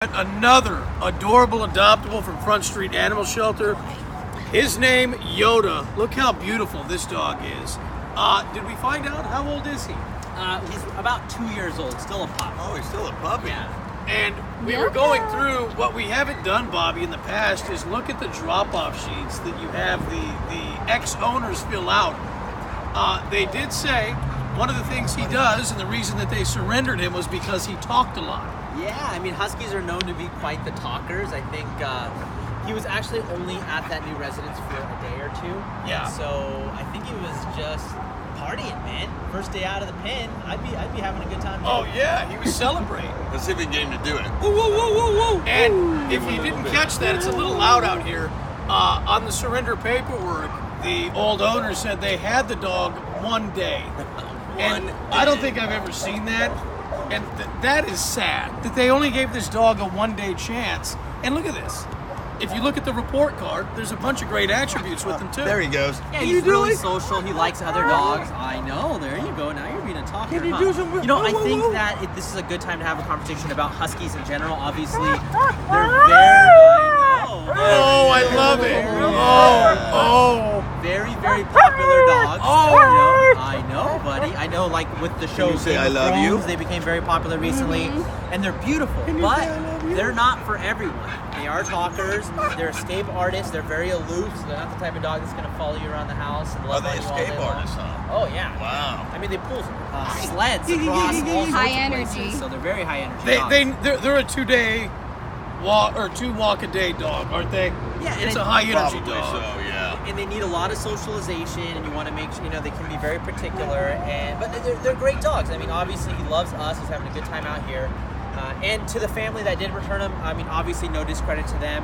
Another adorable adoptable from Front Street Animal Shelter. His name, Yota. Look how beautiful this dog is. Did we find out how old is he? He's about 2 years old, still a pup. Oh, he's still a puppy. Yeah. And we were going through what we haven't done, Bobby, in the past is look at the drop-off sheets that you have the ex-owners fill out. They did say one of the things he does, and the reason that they surrendered him was because he talked a lot. Yeah, I mean, Huskies are known to be quite the talkers. I think he was actually only at that new residence for a day or two. Yeah. So I think he was just partying, man. First day out of the pen, I'd be having a good time. Oh yeah, he was celebrating. Let's see if we can get him to do it. Woo, woo, woo, woo, woo. And if you didn't catch that, it's a little loud out here. On the surrender paperwork, the old owner said they had the dog 1 day. And I don't think I've ever seen that. And that is sad, that they only gave this dog a 1 day chance. And look at this. If you look at the report card, there's a bunch of great attributes with him too. There he goes. Yeah, he's really social. He likes other dogs. I know. There you go. Now you're being a talker. Can you huh? do some? You know, I think that this is a good time to have a conversation about Huskies in general. Obviously, they're very. Oh, I love it. Oh. Very, very popular dogs. Oh. You know, I know, buddy. I know, like with the show you say Game I of love you? Thrones, they became very popular recently, and they're beautiful. But they're not for everyone. They are talkers. They're escape artists. They're very aloof. So they're not the type of dog that's going to follow you around the house and love Are they on you all escape day long. artists, huh? Oh yeah. Wow. I mean, they pull sleds across all sorts High of energy. places, so they're very high energy. dogs. They're a 2 day walk or 2 walk a day dog, aren't they? Yeah, and It's a high energy Probably dog. so, yeah. And they need a lot of socialization, and you want to make sure, you know, they can be very particular, but they're great dogs. I mean, obviously he loves us. He's having a good time out here. And to the family that did return him, I mean, obviously no discredit to them.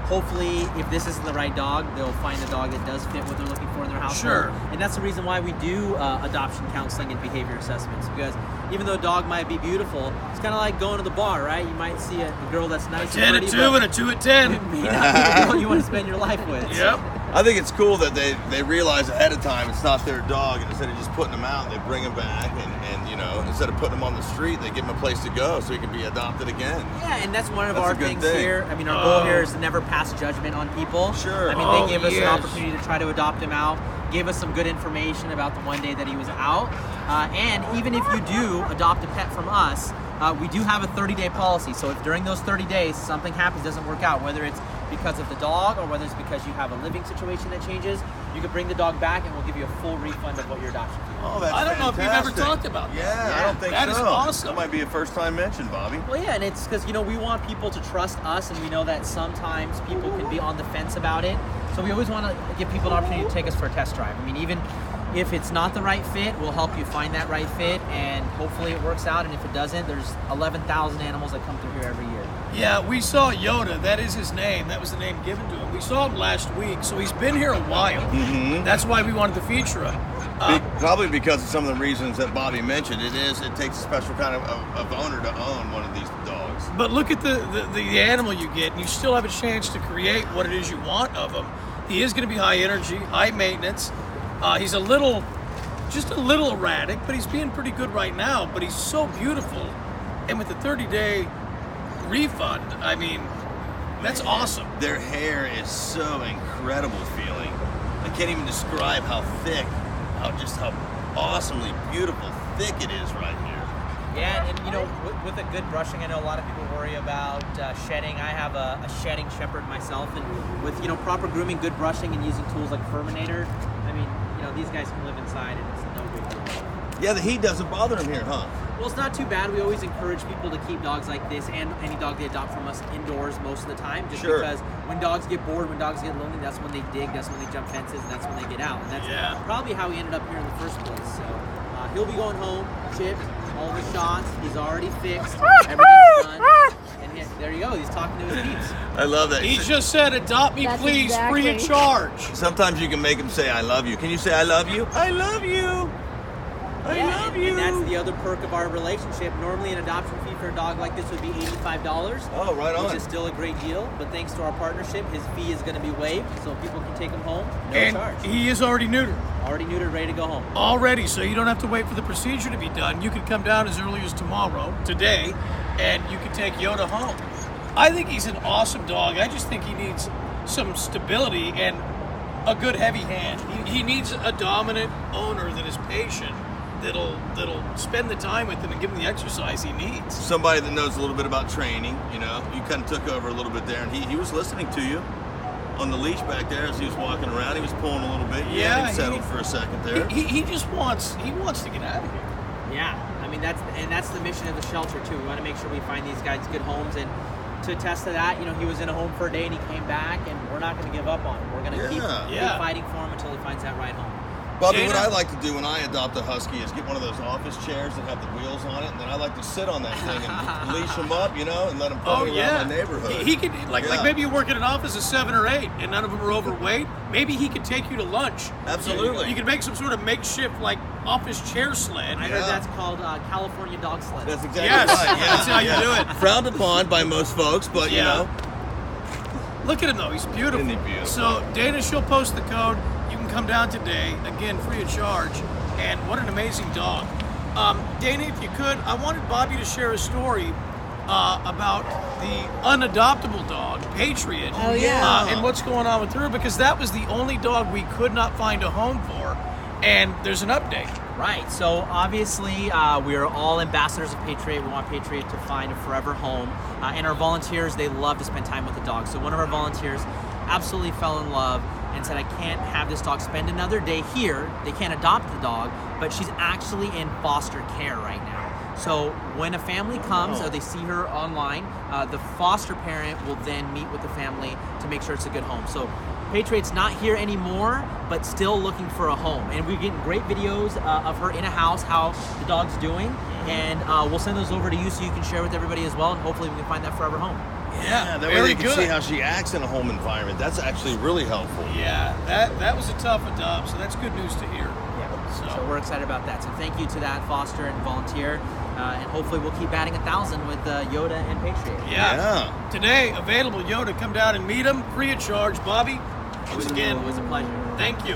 Hopefully, if this isn't the right dog, they'll find a dog that does fit what they're looking for in their household. Sure. And that's the reason why we do adoption counseling and behavior assessments, because even though a dog might be beautiful, it's kind of like going to the bar, right? You might see a girl that's nice, 10 and at pretty, 2 and a 2 at 10. but it may not be the girl you want to spend your life with. Yep. I think it's cool that they realize ahead of time it's not their dog, and instead of just putting them out, they bring him back, and you know, instead of putting him on the street, they give him a place to go so he can be adopted again. Yeah, and that's one of That's our a good things thing. here. I mean, our goal here is to never pass judgment on people. Sure. I mean, Oh, they gave us yes. an opportunity to try to adopt him out, gave us some good information about the 1 day that he was out. And even if you do adopt a pet from us, we do have a 30-day policy. So if during those 30 days something happens, doesn't work out, whether it's because of the dog or whether it's because you have a living situation that changes, you can bring the dog back and we'll give you a full refund of what your adoption fee is. Oh, that's I don't know if you've ever fantastic. talked about that. Yeah, I don't think That so. is awesome. That might be a first time mention, Bobby. Well, yeah, and it's because, you know, we want people to trust us, and we know that sometimes people can be on the fence about it. So we always want to give people an opportunity to take us for a test drive. I mean, even if it's not the right fit, we'll help you find that right fit, and hopefully it works out. And if it doesn't, there's 11,000 animals that come through here every year. Yeah, we saw Yota. That is his name. That was the name given to him. We saw him last week, so he's been here a while. Mm-hmm. That's why we wanted to feature him. Probably because of some of the reasons that Bobby mentioned. It takes a special kind of owner to own one of these dogs. But look at the animal you get, and you still have a chance to create what it is you want of him. He is going to be high energy, high maintenance. He's just a little erratic, but he's being pretty good right now. But he's so beautiful, and with the 30-day refund, I mean, that's awesome. Their hair is so incredible feeling. I can't even describe how thick, how awesomely beautiful thick it is right here. Yeah, and you know, with a good brushing, I know a lot of people worry about shedding. I have a shedding shepherd myself, and with, you know, proper grooming, good brushing, and using tools like Furminator, I mean, you know, these guys can live inside, and it's no big deal. Yeah, the heat doesn't bother him here, huh? Well, it's not too bad. We always encourage people to keep dogs like this and any dog they adopt from us indoors most of the time, just Sure. because when dogs get bored, when dogs get lonely, that's when they dig, that's when they jump fences, and that's when they get out. And that's probably how he ended up here in the first place. So he'll be going home, chipped, all the shots. He's already fixed. Everything's done. And there you go. He's talking to his peeps. I love that. He just said, "Adopt me, That's please, free of exactly. charge." Sometimes you can make him say, I love you. Can you say, I love you? I love you. I love you. And that's the other perk of our relationship. Normally, an adoption fee for a dog like this would be $85. Oh, right on. Which is still a great deal, but thanks to our partnership, his fee is going to be waived, so people can take him home, no And charge. he is already neutered. Already neutered, ready to go home. Already, so you don't have to wait for the procedure to be done. You can come down as early as today, and you can take Yota home. I think he's an awesome dog. I just think he needs some stability and a good heavy hand. He needs a dominant owner that is patient, that'll spend the time with him and give him the exercise he needs. Somebody that knows a little bit about training. You know, you kind of took over a little bit there, and he was listening to you on the leash back there as he was walking around. He was pulling a little bit. Yeah, he settled for a second there. He just wants to get out of here. Yeah, I mean that's the mission of the shelter too. We want to make sure we find these guys good homes, and to attest to that, you know, he was in a home for a day and he came back, and we're not going to give up on him. We're going to keep fighting for him until he finds that right home. Bobby, what I like to do when I adopt a husky is get one of those office chairs that have the wheels on it, and then I like to sit on that thing and leash him up, you know, and let him follow me around my neighborhood. He could, like maybe you work in an office of 7 or 8 and none of them are overweight. Maybe he could take you to lunch. Absolutely. You could make some sort of makeshift like office chair sled. I heard that's called California dog sled. That's exactly right. Yeah, that's how you do it. Frowned upon by most folks, but you know. Look at him though, he's beautiful. Isn't he beautiful? So Dana, she'll post the code. You can come down today, again, free of charge. And what an amazing dog. Dana, if you could, I wanted Bobby to share a story about the unadoptable dog, Patriot. Oh, yeah. And what's going on with her, because that was the only dog we could not find a home for. And there's an update. Right, so obviously we're all ambassadors of Patriot. We want Patriot to find a forever home. And our volunteers, they love to spend time with the dog. So one of our volunteers absolutely fell in love and said, I can't have this dog spend another day here. They can't adopt the dog, but she's actually in foster care right now. So when a family comes or they see her online, the foster parent will then meet with the family to make sure it's a good home. So Patriot's not here anymore, but still looking for a home. And we're getting great videos of her in a house, how the dog's doing. And we'll send those over to you so you can share with everybody as well. And hopefully we can find that forever home. Yeah, that way they can see how she acts in a home environment. That's actually really helpful. Yeah, that was a tough adopt, so that's good news to hear. Yeah. So we're excited about that. So thank you to that foster and volunteer. And hopefully we'll keep adding 1,000 with Yota and Patriot. Yeah. Today, available Yota. Come down and meet him, free of charge. Bobby, once again, it was a pleasure. Thank you.